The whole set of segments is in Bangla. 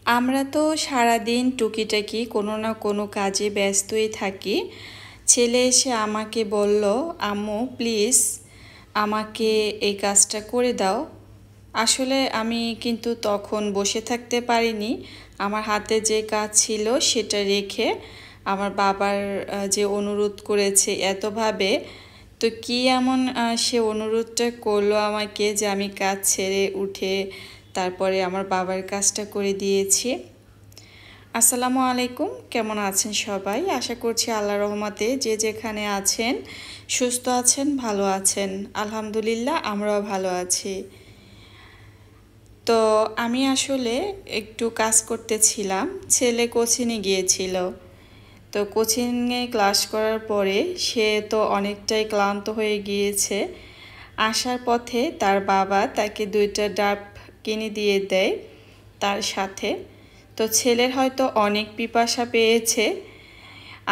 আমরা তো সারাদিন টুকিটাকি কোনো না কোনো কাজে ব্যস্তই থাকি। ছেলে এসে আমাকে বলল, আম্মু প্লিজ আমাকে এই কাজটা করে দাও। আসলে আমি কিন্তু তখন বসে থাকতে পারিনি। আমার হাতে যে কাজ ছিল সেটা রেখে আমার বাবার যে অনুরোধ করেছে এতভাবে, তো কি এমন সে অনুরোধটা করলো আমাকে যে আমি কাজ ছেড়ে উঠে তারপরে আমার বাবার কাজটা করে দিয়েছি। আসসালামু আলাইকুম, কেমন আছেন সবাই? আশা করছি আল্লাহর রহমতে যে যেখানে আছেন সুস্থ আছেন, ভালো আছেন। আলহামদুলিল্লাহ, আমরাও ভালো আছি। তো আমি আসলে একটু কাজ করতেছিলাম। ছেলে কোচিংয়ে গিয়েছিল। তো কোচিংয়ে ক্লাস করার পরে সে তো অনেকটাই ক্লান্ত হয়ে গিয়েছে। আসার পথে তার বাবা তাকে 2টা ডাব কিনে দিয়ে দেয় তার সাথে। তো ছেলের হয়তো অনেক পিপাসা পেয়েছে।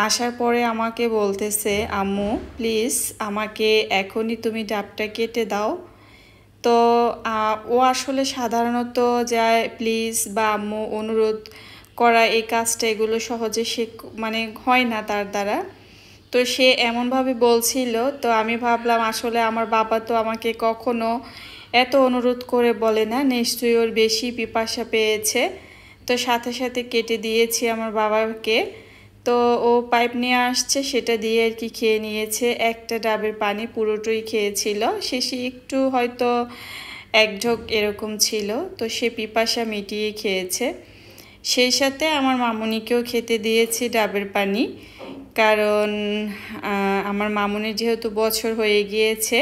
আসার পরে আমাকে বলতেছে, আম্মু প্লিজ আমাকে এখনই তুমি ডাবটা কেটে দাও। তো ও আসলে সাধারণত যায় প্লিজ বা আম্মু অনুরোধ করা এই কাজটা এগুলো সহজে সে মানে হয় না তার দ্বারা। তো সে এমনভাবে বলছিল, তো আমি ভাবলাম আসলে আমার বাবা তো আমাকে কখনো এত অনুরোধ করে বলে না, নিশ্চয়ই ওর বেশি পিপাসা পেয়েছে। তো সাথে সাথে কেটে দিয়েছি আমার বাবাকে। তো ও পাইপ নিয়ে আসছে, সেটা দিয়ে আর কি খেয়ে নিয়েছে। একটা ডাবের পানি পুরোটাই খেয়েছিল, শেষে একটু হয়তো এক ঢোক এরকম ছিল। তো সে পিপাসা মিটিয়ে খেয়েছে। সেই সাথে আমার মামুনিকেও খেতে দিয়েছি ডাবের পানি, কারণ আমার মামুনির যেহেতু বছর হয়ে গিয়েছে।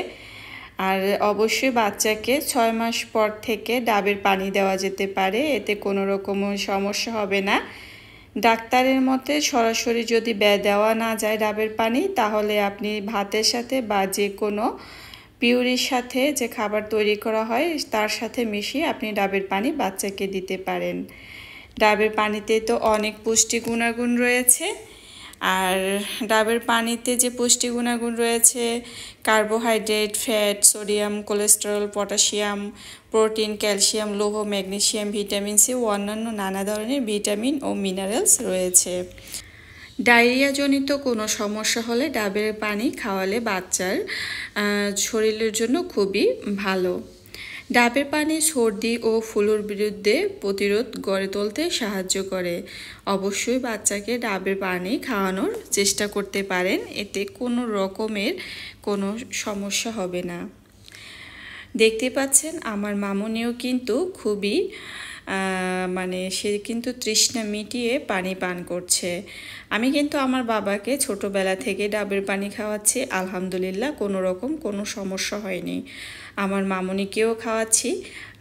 আর অবশ্যই বাচ্চাকে 6 মাস পর থেকে ডাবের পানি দেওয়া যেতে পারে, এতে কোনো রকম সমস্যা হবে না। ডাক্তারের মতে সরাসরি যদি দেওয়া না যায় ডাবের পানি, তাহলে আপনি ভাতের সাথে বা যে কোনো পিউরির সাথে যে খাবার তৈরি করা হয় তার সাথে মিশিয়ে আপনি ডাবের পানি বাচ্চাকে দিতে পারেন। ডাবের পানিতে তো অনেক পুষ্টি গুণাগুণ রয়েছে। আর ডাবের পানিতে যে পুষ্টি গুণাগুণ রয়েছে, carbohydrate, fat, sodium, cholesterol, potassium, protein, calcium, লৌহ, ম্যাগনেসিয়াম, ভিটামিন সি ও অন্যান্য নানা ধরনের ভিটামিন ও মিনারেলস রয়েছে। ডায়রিয়াজনিত কোনো সমস্যা হলে ডাবের পানি খাওয়ালে বাচ্চার শরীরের জন্য খুবই ভালো। ডাবের পানি সর্দি ও ফ্লুর বিরুদ্ধে প্রতিরোধ গড়ে তুলতে সাহায্য করে। অবশ্যই বাচ্চাকে ডাবের পানি খাওয়ানোর চেষ্টা করতে পারেন, এতে কোনো রকমের কোনো সমস্যা হবে না। দেখতে পাচ্ছেন আমার মামুনিও কিন্তু খুবই মানে সে কিন্তু তৃষ্ণা মিটিয়ে পানি পান করছে। আমি কিন্তু আমার বাবাকে ছোটোবেলা থেকে ডাবের পানি খাওয়াচ্ছি, আলহামদুলিল্লাহ কোনো রকম কোনো সমস্যা হয়নি। আমার মামুনিকেও খাওয়াচ্ছি।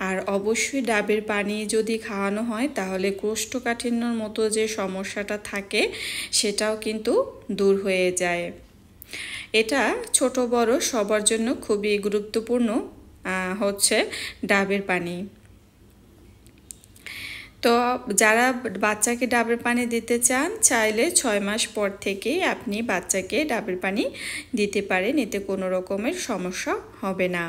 আর অবশ্যই ডাবের পানি যদি খাওয়ানো হয় তাহলে কোষ্ঠকাঠিন্যর মতো যে সমস্যাটা থাকে সেটাও কিন্তু দূর হয়ে যায়। এটা ছোট বড় সবার জন্য খুবই গুরুত্বপূর্ণ হচ্ছে ডাবের পানি। তো যারা বাচ্চাকে ডাবের পানি দিতে চান, চাইলে 6 মাস পর থেকেই আপনি বাচ্চাকে ডাবের পানি দিতে পারেন, এতে কোনো রকমের সমস্যা হবে না।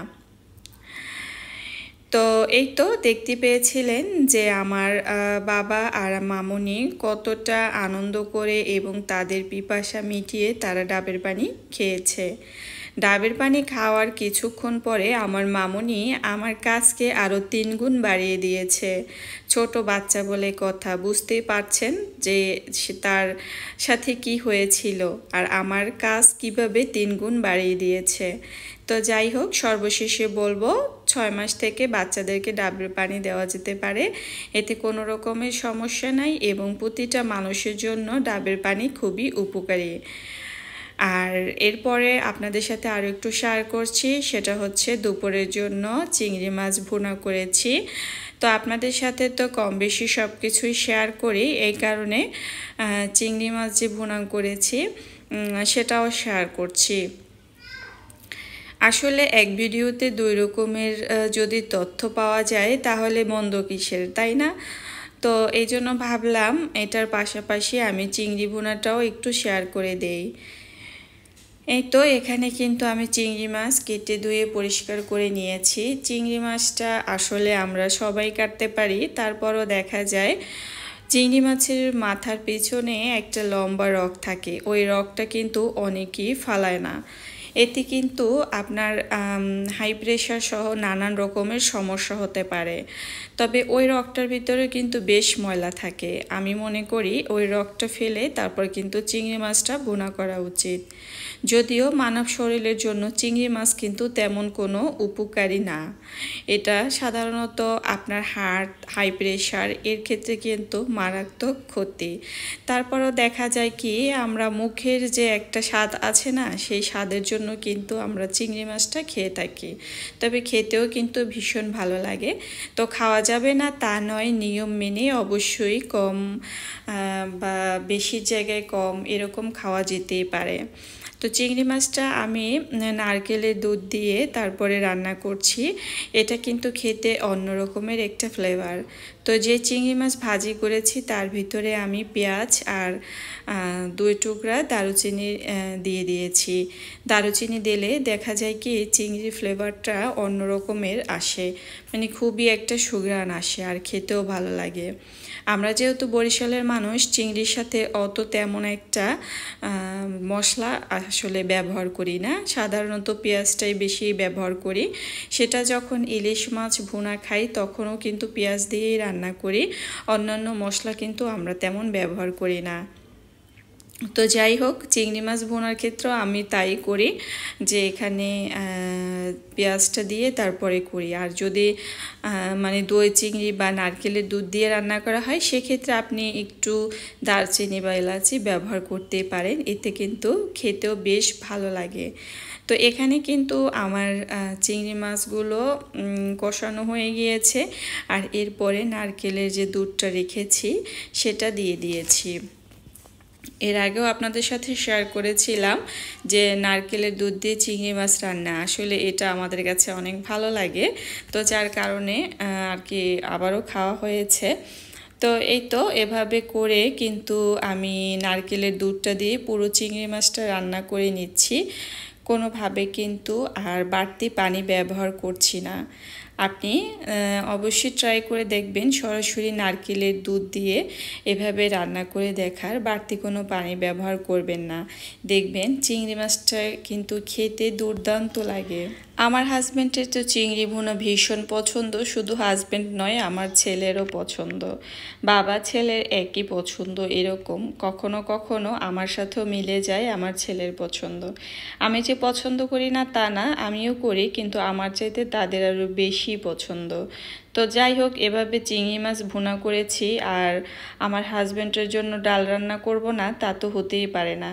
তো এই তো দেখতে পেয়েছিলেন যে আমার বাবা আর মামুনি কতটা আনন্দ করে এবং তাদের পিপাসা মিটিয়ে তারা ডাবের পানি খেয়েছে। ডাবের পানি খাওয়ার কিছুক্ষণ পরে আমার মামুনি আমার কাজকে আরও 3 গুণ বাড়িয়ে দিয়েছে। ছোট বাচ্চা বলে কথা, বুঝতেই পারছেন যে তার সাথে কি হয়েছিল আর আমার কাজ কিভাবে 3 গুণ বাড়িয়ে দিয়েছে। তো যাই হোক, সর্বশেষে বলবো 6 মাস থেকে বাচ্চাদেরকে ডাবের পানি দেওয়া যেতে পারে, এতে কোনো রকমের সমস্যা নাই এবং প্রতিটা মানুষের জন্য ডাবের পানি খুবই উপকারী। আর এরপরে আপনাদের সাথে আরও একটু শেয়ার করছি, সেটা হচ্ছে দুপুরের জন্য চিংড়ি মাছ ভুনা করেছি। তো আপনাদের সাথে তো কম বেশি সব কিছুই শেয়ার করি, এই কারণে চিংড়ি মাছ যে ভুনা করেছি সেটাও শেয়ার করছি। আসলে এক ভিডিওতে 2 রকমের যদি তথ্য পাওয়া যায় তাহলে মন্দ কিসের, তাই না? তো এই জন্য ভাবলাম এটার পাশাপাশি আমি চিংড়ি ভুনাটাও একটু শেয়ার করে দেই। এই তো এখানে কিন্তু আমি চিংড়ি মাছ কেটে ধুয়ে পরিষ্কার করে নিয়েছি। চিংড়ি মাছটা আসলে আমরা সবাই কাটতে পারি, তারপরও দেখা যায় চিংড়ি মাছের মাথার পেছনে একটা লম্বা রগ থাকে, ওই রগটা কিন্তু অনেকেই ফালায় না। এতে কিন্তু আপনার হাই প্রেশার সহ নানান রকমের সমস্যা হতে পারে। তবে ওই রগটার ভিতরে কিন্তু বেশ ময়লা থাকে। আমি মনে করি ওই রগটা ফেলে তারপর কিন্তু চিংড়ি মাছটা ভুনা করা উচিত। যদিও মানব শরীরের জন্য চিংড়ি মাছ কিন্তু তেমন কোনো উপকারী না। এটা সাধারণত আপনার হার্ট, হাই প্রেশার এর ক্ষেত্রে কিন্তু মারাত্মক ক্ষতি। তারপরও দেখা যায় কি আমরা মুখের যে একটা স্বাদ আছে না, সেই স্বাদের জন্য কিন্তু আমরা চিংড়ি মাছটা খেয়ে থাকি। তবে খেতেও কিন্তু ভীষণ ভালো লাগে। তো খাওয়া যাবে না তা নয়, নিয়ম মেনে অবশ্যই কম বা বেশি জায়গায় কম এরকম খাওয়া যেতেই পারে। তো চিংড়ি মাছটা আমি নারকেলের দুধ দিয়ে তারপরে রান্না করছি। এটা কিন্তু খেতে অন্য রকমের একটা ফ্লেভার। তো যে চিংড়ি মাছ ভাজি করেছি তার ভিতরে আমি পেঁয়াজ আর 2 টুকরা দারুচিনি দিয়ে দিয়েছি। দারুচিনি দিলে দেখা যায় কি চিংড়ির ফ্লেভারটা অন্য রকমের আসে, মানে খুবই একটা সুঘ্রাণ আসে আর খেতেও ভালো লাগে। আমরা যেহেতু বরিশালের মানুষ, চিংড়ির সাথে অত তেমন একটা মশলা আসলে ব্যবহার করি না, সাধারণত পেঁয়াজটাই বেশি ব্যবহার করি। সেটা যখন ইলিশ মাছ ভুনা খাই তখনও কিন্তু পেঁয়াজ দিয়েই রান্না করি, অন্যান্য মশলা কিন্তু আমরা তেমন ব্যবহার করি না। তো যাই হোক, চিংড়ি মাছ ভুনার ক্ষেত্রেও আমি তাই করি যে এখানে পেঁয়াজটা দিয়ে তারপরে করি। আর যদি মানে দই চিংড়ি বা নারকেলের দুধ দিয়ে রান্না করা হয় সেক্ষেত্রে আপনি একটু দারচিনি বা এলাচি ব্যবহার করতে পারেন, এতে কিন্তু খেতেও বেশ ভালো লাগে। তো এখানে কিন্তু আমার চিংড়ি মাছগুলো কষানো হয়ে গিয়েছে, আর এরপরে নারকেলের যে দুধটা রেখেছি সেটা দিয়ে দিয়েছি। এর আগেও আপনাদের সাথে শেয়ার করেছিলাম যে নারকেলের দুধ দিয়ে চিংড়ি মাছ রান্না, আসলে এটা আমাদের কাছে অনেক ভালো লাগে। তো যার কারণে আর কি আবারও খাওয়া হয়েছে। তো এই তো এভাবে করে কিন্তু আমি নারকেলের দুধটা দিয়ে পুরো চিংড়ি মাছটা রান্না করে নিচ্ছি, কোনোভাবে কিন্তু আর বাড়তি পানি ব্যবহার করছি না। আপনি অবশ্যই ট্রাই করে দেখবেন সরাসরি নারকেলের দুধ দিয়ে এভাবে রান্না করে দেখার, বাড়তি কোনো পানি ব্যবহার করবেন না। দেখবেন চিংড়ি মাছটা কিন্তু খেতে দুর্দান্ত লাগে। আমার হাজব্যান্ডের তো চিংড়ি ভুনা ভীষণ পছন্দ, শুধু হাজব্যান্ড নয় আমার ছেলেরও পছন্দ, বাবা ছেলের একই পছন্দ এরকম। কখনো কখনো আমার সাথেও মিলে যায় আমার ছেলের পছন্দ। আমি যে পছন্দ করি না তা না, আমিও করি, কিন্তু আমার চাইতে তাদের আরও বেশি পছন্দ। তো যাই হোক, এভাবে চিংড়ি মাছ ভুনা করেছি। আর আমার হাজব্যান্ডের জন্য ডাল রান্না করব না তা তো হতেই পারে না।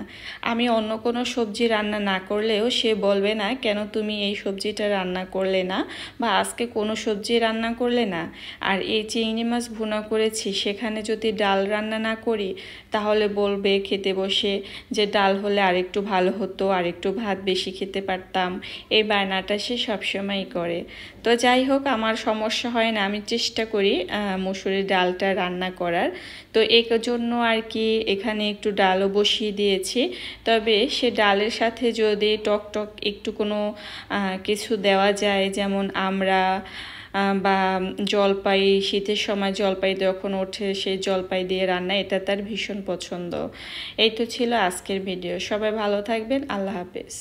আমি অন্য কোনো সবজি রান্না না করলেও সে বলবে না কেন তুমি এই সবজিটা রান্না করলে না, বা আজকে কোনো সবজি রান্না করলে না। আর এই চিংড়ি মাছ ভুনা করেছি, সেখানে যদি ডাল রান্না না করি তাহলে বলবে খেতে বসে যে ডাল হলে আরেকটু ভালো হতো, আরেকটু ভাত বেশি খেতে পারতাম। এই বায়নাটা সে সবসময়ই করে। তো যাই হোক, আমার সমস্যা হয় না, আমি চেষ্টা করি মসুরের ডালটা রান্না করার। তো এই জন্য আর কি এখানে একটু ডালও বসিয়ে দিয়েছি। তবে সে ডালের সাথে যদি টক টক একটু কোনো কিছু দেওয়া যায়, যেমন আমরা বা জলপাই, শীতের সময় জলপাই যখন ওঠে সেই জলপাই দিয়ে রান্না, এটা তার ভীষণ পছন্দ। এই তো ছিল আজকের ভিডিও। সবাই ভালো থাকবেন, আল্লাহ হাফেজ।